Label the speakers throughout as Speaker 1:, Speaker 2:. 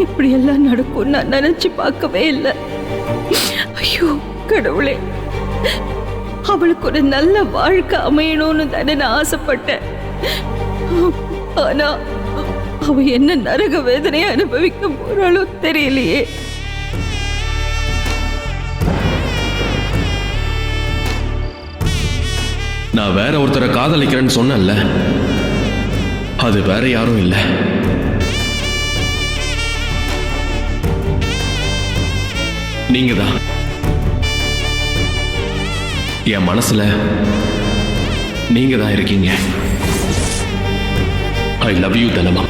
Speaker 1: இப்படி எல்லாம் நடக்கும் நான் நினைச்சு பார்க்கவே இல்லை. ஐயோ கடவுளே, அவளுக்கு ஒரு நல்ல வாழ்க்கை அமையணும்னு தானே நான் ஆசைப்பட்டேன். ஆனா அவ என்ன நரக வேதனையை அனுபவிக்க போறாளோ தெரியலையே.
Speaker 2: நான் வேற ஒருத்தரை காதலிக்கிறேன்னு சொன்னேன்ல, அது வேற யாரும் இல்லை, நீங்க தான். என் மனசுல நீங்க தான் இருக்கீங்க. ஐ லவ் யூ தனமா.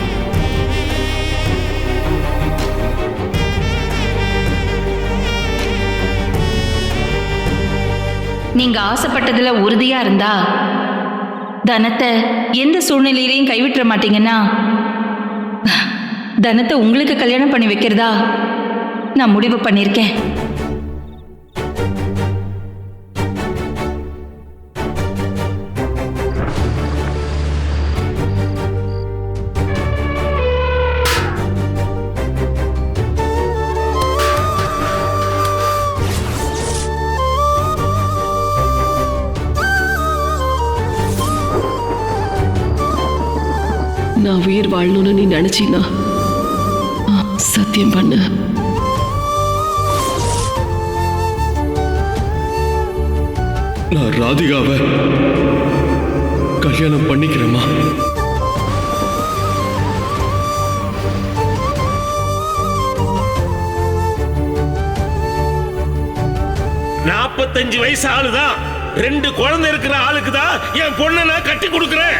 Speaker 3: நீங்க ஆசைப்பட்டதுல உறுதியா இருந்தா தனத்தை எந்த சூழ்நிலையிலையும் கைவிட்டுற மாட்டீங்கன்னா தனத்தை உங்களுக்கு கல்யாணம் பண்ணி வைக்கிறதா நான் முடிவு பண்ணியிருக்கேன்.
Speaker 1: நான் உயிர் வாழணும்னு நீ நினைச்சீனா சத்தியம் பண்ணு.
Speaker 2: நான் ராதிகாவை கல்யாணம் பண்ணிக்கிறேம்மா.
Speaker 4: நாற்பத்தஞ்சு வயசு ஆளுதான், 2 குழந்தை இருக்கிற ஆளுக்கு தான் என் பொண்ணை நான் கட்டி கொடுக்கிறேன்.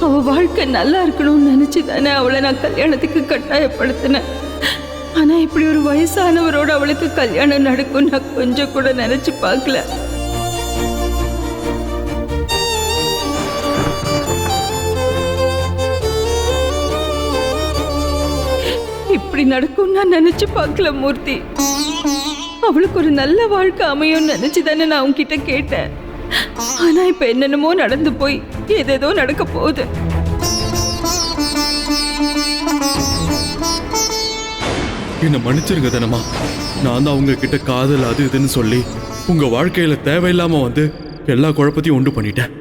Speaker 1: அவ வாழ்க்கை நல்லா இருக்கணும்னு நினைச்சு தானே அவளை நான் கல்யாணத்துக்கு கட்டாயப்படுத்தினேன். ஆனா இப்படி ஒரு வயசானவரோட அவளுக்கு கல்யாணம் நடக்கும் நான் கொஞ்சம் கூட நினைச்சு பார்க்கல. இப்படி நடக்கும் நான் நினைச்சு பார்க்கல மூர்த்தி. அவளுக்கு ஒரு நல்ல வாழ்க்கை அமையும் நினைச்சு தானே நான் உன்கிட்ட கேட்டேன். ஆனா இப்ப என்னென்னமோ நடந்து போய் ஏதேதோ நடக்க போகுது.
Speaker 5: என்ன மன்னிச்சிருங்க தனமா. நான் தான் உங்க கிட்ட காதல் அது இதுன்னு சொல்லி உங்க வாழ்க்கையில தேவையில்லாம வந்து எல்லா குழப்பத்தையும் உண்டு பண்ணிட்டேன்.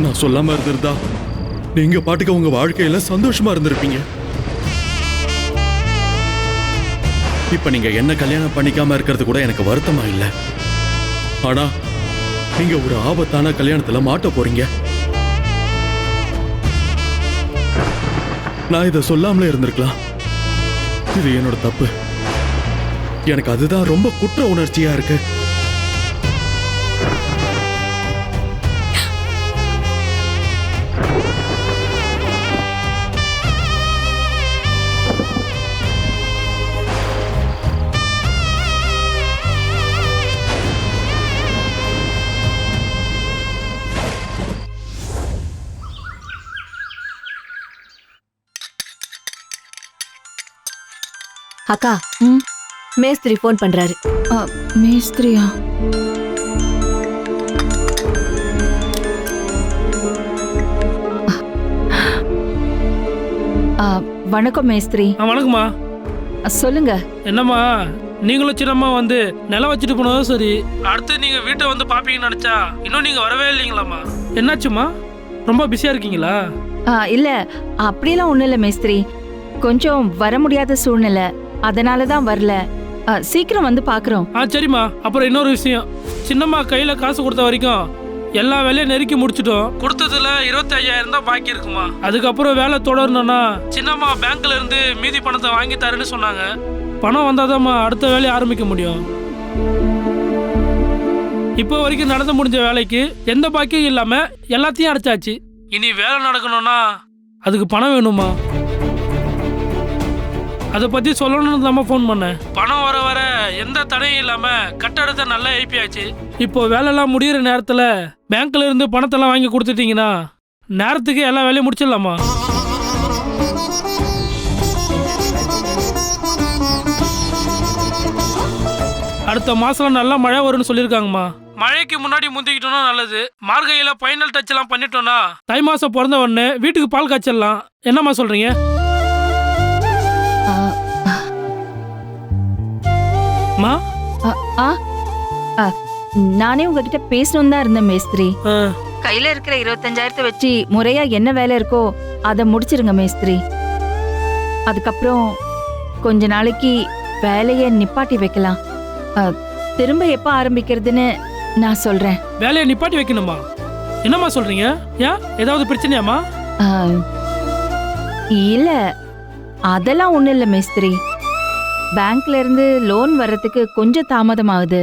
Speaker 5: நான் சொல்லாம இருந்திருந்தா நீங்க பாட்டுக்கு உங்க வாழ்க்கையில சந்தோஷமா இருந்திருப்பீங்க. இப்ப நீங்க என்ன கல்யாணம் பண்ணிக்காம இருக்கிறது கூட எனக்கு வருத்தமா இல்லை. ஆனா நீங்க ஒரு ஆபத்தான கல்யாணத்துல மாட்ட போறீங்க. நான் இதை சொல்லாமலே இருந்திருக்கலாம். இது என்னோட தப்பு. எனக்கு அதுதான் ரொம்ப குற்ற உணர்ச்சியா இருக்கு.
Speaker 6: அக்கா, மேஸ்திரி ஃபோன் பண்றாரு.
Speaker 1: மேஸ்திரியா? வணக்கம் மேஸ்திரி.
Speaker 7: வணக்கம்மா.
Speaker 1: சொல்லுங்க.
Speaker 7: என்னம்மா நீங்களும் சின்னம்மா வந்து நிலம் வச்சுட்டு போனதும் சரி, அடுத்து நீங்க வீட்டை வந்து பாப்பீங்கன்னு நினைச்சா இன்னும் நீங்க வரவே இல்லைங்களாம்மா? என்னாச்சுமா, ரொம்ப பிஸியா இருக்கீங்களா?
Speaker 1: இல்ல அப்படியெல்லாம் ஒண்ணும் இல்ல மேஸ்திரி. கொஞ்சம் வர முடியாத சூழ்நிலை, அதனாலதான் வரல. சீக்கிரம் வந்து பாக்குறோம்.
Speaker 7: சரிம்மா. அப்புறம் இன்னொரு விஷயம், சின்னம்மா கையில காசு கொடுத்த வரைக்கும் எல்லா வேலையும் நெருக்கி முடிச்சிட்டோம். கொடுத்ததுல 25,000 தான் பாக்கி இருக்குமா. அதுக்கப்புறம் வேலை தொடரணும்னா சின்னம்மா பேங்க்ல இருந்து மீதி பணத்தை வாங்கி தரேன்னு சொன்னாங்க. பணம் வந்தாதாம்மா அடுத்த வேலையை ஆரம்பிக்க முடியும். இப்போ வரைக்கும் நடந்து முடிஞ்ச வேலைக்கு எந்த பாக்கியும் இல்லாம எல்லாத்தையும் அடைச்சாச்சு. இனி வேலை நடக்கணும்னா அதுக்கு பணம் வேணுமா. அதை பத்தி சொல்லணும்னு தான் ஃபோன் பண்ணேன். பணம் வர வர எந்த தடையும் இல்லாம கட்டடத்தை நல்லா எழுப்பியாச்சு. இப்போ வேலையெல்லாம் முடிகிற நேரத்துல பேங்க்ல இருந்து பணத்தெல்லாம் வாங்கி கொடுத்துட்டீங்கன்னா நேரத்துக்கு எல்லா வேலையும் முடிச்சிடலாமா. அடுத்த மாசம் நல்லா மழை வரும்னு சொல்லியிருக்காங்கம்மா. மழைக்கு முன்னாடி முந்திக்கிட்டோம்னா நல்லது. மார்கழியில ஃபைனல் டச் எல்லாம் பண்ணிட்டோம்னா தை மாசம் பிறந்த உடனே வீட்டுக்கு பால் காய்ச்சிடலாம். என்னம்மா சொல்றீங்க? அம்மா
Speaker 3: நானே உங்ககிட்ட பேசணும் தான் இருந்தேன் மேஸ்திரி.
Speaker 7: ஆ,
Speaker 3: கையில இருக்கிற 25,000 வச்சு முறையா என்ன வேலை இருக்கோ அதை முடிச்சிருங்க மேஸ்திரி. அதுக்கப்புறம் கொஞ்ச நாளைக்கு வேலையை நிப்பாட்டி வைக்கலாம். திரும்ப எப்ப ஆரம்பிக்கிறதுன்னு நான் சொல்றேன்.
Speaker 7: வேலையை நிப்பாட்டி வைக்கணுமா? என்னம்மா சொல்றீங்க? ஏன் ஏதாவது பிரச்சனையாம்மா?
Speaker 3: இல்ல அதெல்லாம் ஒண்ணும் இல்ல மேஸ்திரி. பேங்க்ல இருந்து லோன் வர்றதுக்கு கொஞ்சம் தாமதம் ஆகுது.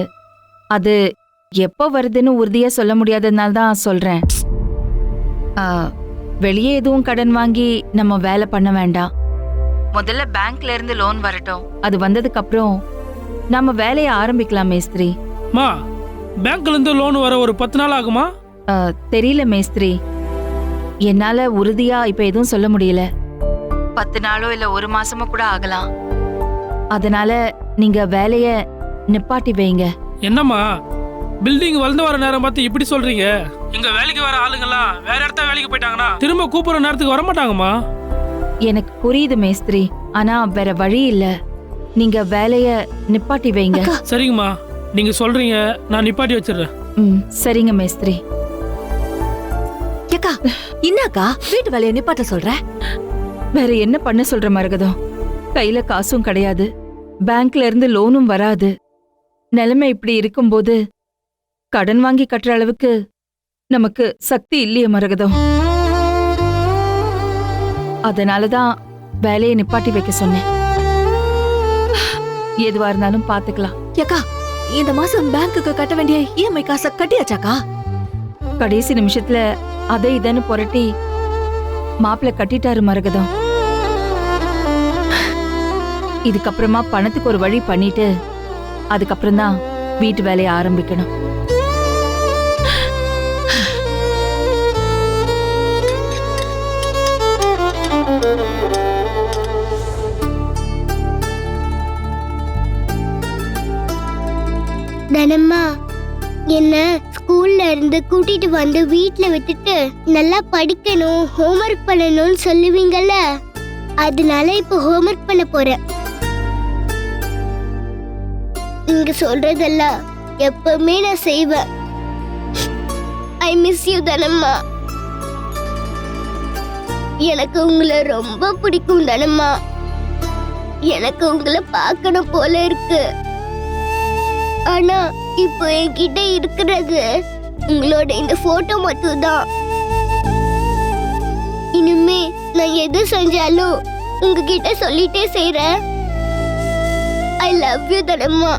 Speaker 3: அது எப்போ வருதுன்னு உறுதியா சொல்ல முடியாததுனால தான் சொல்றேன். வெளியே எதுவும் கடன் வாங்கி நம்ம வேலை பண்ண வேண்டாம். முதல்ல பேங்க்ல இருந்து லோன் வரட்டும். அது வந்ததுக்கு அப்புறம் நம்ம வேலையை ஆரம்பிக்கலாம் மேஸ்திரி.
Speaker 7: மா, பேங்க்ல இருந்து லோன் வர ஒரு 10 நாள் ஆகுமா?
Speaker 3: தெரியல மேஸ்திரி, என்னால உறுதியா இப்ப எதுவும் சொல்ல முடியல. 10 நாளோ இல்ல 1 மாசமோ கூட ஆகலாம். அதனால நீங்க வேலைய நிப்பாட்டி வைங்க.
Speaker 7: என்னம்மா, பில்டிங் வளர்ந்து வர நேரம் பார்த்து இப்படி சொல்றீங்க? இங்க வேலைக்கு வர ஆளுங்கெல்லாம் வேற இடத்த வேலைக்கு போயிட்டாங்கன்னா திரும்ப கூப்பிடுற நேரத்துக்கு வர மாட்டாங்கம்மா.
Speaker 3: எனக்கு புரியுது மேஸ்திரி, ஆனா வேற வழி இல்ல. நீங்க வேலைய நிப்பாட்டி வைங்க.
Speaker 7: சரிங்கம்மா, நீங்க சொல்றீங்க, நான் நிப்பாட்டி வச்சிடுறேன்.
Speaker 3: சரிங்க மேஸ்திரி.
Speaker 6: ஏக்கா என்னக்கா வீட்டு வேலையை நிப்பாட்ட சொல்ற?
Speaker 3: வேற என்ன பண்ண சொல்ற மரகதம்? கையில காசும் கிடையாது, பேங்க்ல இருந்து லோனும் வராது. நிலைமை இப்படி இருக்கும்போது கடன் வாங்கி கட்டுற அளவுக்கு நமக்கு சக்தி இல்லையே மரகதம். அதனாலதான் வேலையை நிப்பாட்டி வைக்க சொன்னேன். எதுவா இருந்தாலும் பாத்துக்கலாம்.
Speaker 6: ஏக்கா இந்த மாசம் பேங்க்குக்கு கட்ட வேண்டிய இஎம்ஐ காசை கட்டியாச்சாக்கா?
Speaker 3: கடைசி நிமிஷத்துல அதை இதன்னு புரட்டி மாப்பிள்ள கட்டிட்டாரு மரகதம். இதுக்கப்புறமா பணத்துக்கு ஒரு வழி பண்ணிட்டு அதுக்கப்புறம் தான் வீட்டு வேலையை ஆரம்பிக்கணும்.
Speaker 8: தனம்மா, என்ன ஸ்கூல்ல இருந்து கூட்டிட்டு வந்து வீட்ல விட்டுட்டு நல்லா படிக்கணும், ஹோம்ஒர்க் பண்ணணும்னு சொல்லுவீங்கல்ல, அதனால இப்போ ஹோம்ஒர்க் பண்ண போறேன். நீங்க சொல்றதெல்லாம் எப்பவுமே நான் செய்வேன். I miss you Dhanamma. எனக்கு உங்களை ரொம்ப பிடிக்கும் தனம்மா. எனக்கு உங்களை பார்க்கணும் போல இருக்கு. ஆனா இப்போ என்கிட்ட இருக்கிறது உங்களோட இந்த போட்டோ மட்டும் தான். இனிமே நான் எது செஞ்சாலும் உங்ககிட்ட சொல்லிட்டே செய்றேன். I love you Dhanamma.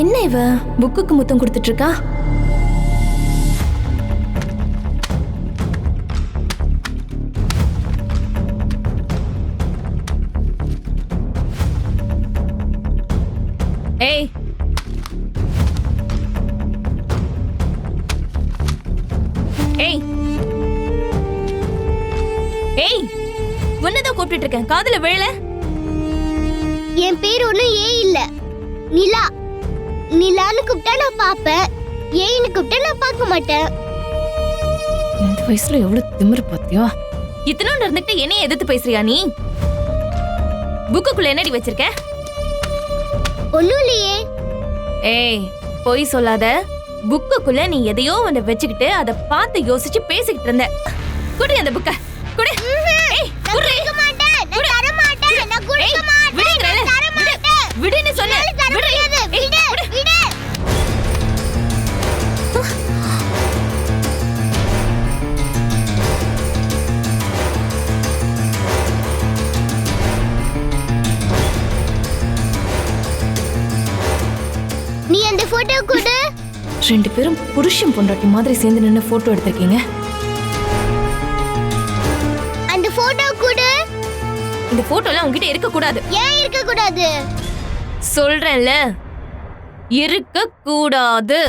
Speaker 6: என்ன இவ புக்குக்கு முத்தம் கொடுத்துட்டு இருக்கா? ஏய், ஏய், ஏய், உன்னதான் கூப்பிட்டு இருக்கேன், காதுல விழல?
Speaker 8: என் பேர் ஒண்ணு ஏ இல்ல, நிலா. நிலான்னு கூப்பிட்டா நான் பாப்பேன், ஏன்னு கூப்பிட்டா நான் பார்க்க மாட்டேன்.
Speaker 6: இந்த வயசுல எவ்வளவு திமிரு பாத்தியா?
Speaker 3: இத்தனோண்டு இருந்துட்டு என்னைய எதிர்த்து பேசுறியா நீ? புக்குக்குள்ள என்னடி வச்சிருக்க?
Speaker 8: ஒண்ணும் இல்லையே.
Speaker 3: ஏய், பொய் சொல்லாத. புக்குக்குள்ள நீ எதையோ ஒண்ணு வச்சுக்கிட்டு அதை பார்த்து யோசிச்சு பேசிக்கிட்டு இருந்த. குடி அந்த புக்க, குடி. ஏய்,
Speaker 8: குடிக்க மாட்டேன், நான் தர மாட்டேன், நான் குடிக்க மாட்டேன், நான் தர மாட்டேன்.
Speaker 3: விடுன்னு சொன்ன.
Speaker 8: விடு, விடு, விடு. நீ அந்த போட்டோ கொடு.
Speaker 6: ரெண்டு பேரும் புருஷன் பொண்டாட்டி மாதிரி சேர்ந்து நின்னு போட்டோ எடுத்திருக்கீங்க.
Speaker 8: அந்த போட்டோ கொடு.
Speaker 3: இந்த போட்டோலாம் உன்கிட்ட இருக்க கூடாது.
Speaker 8: ஏன் இருக்க கூடாது?
Speaker 3: சொல்றேன்ல, இருக்க கூடாது.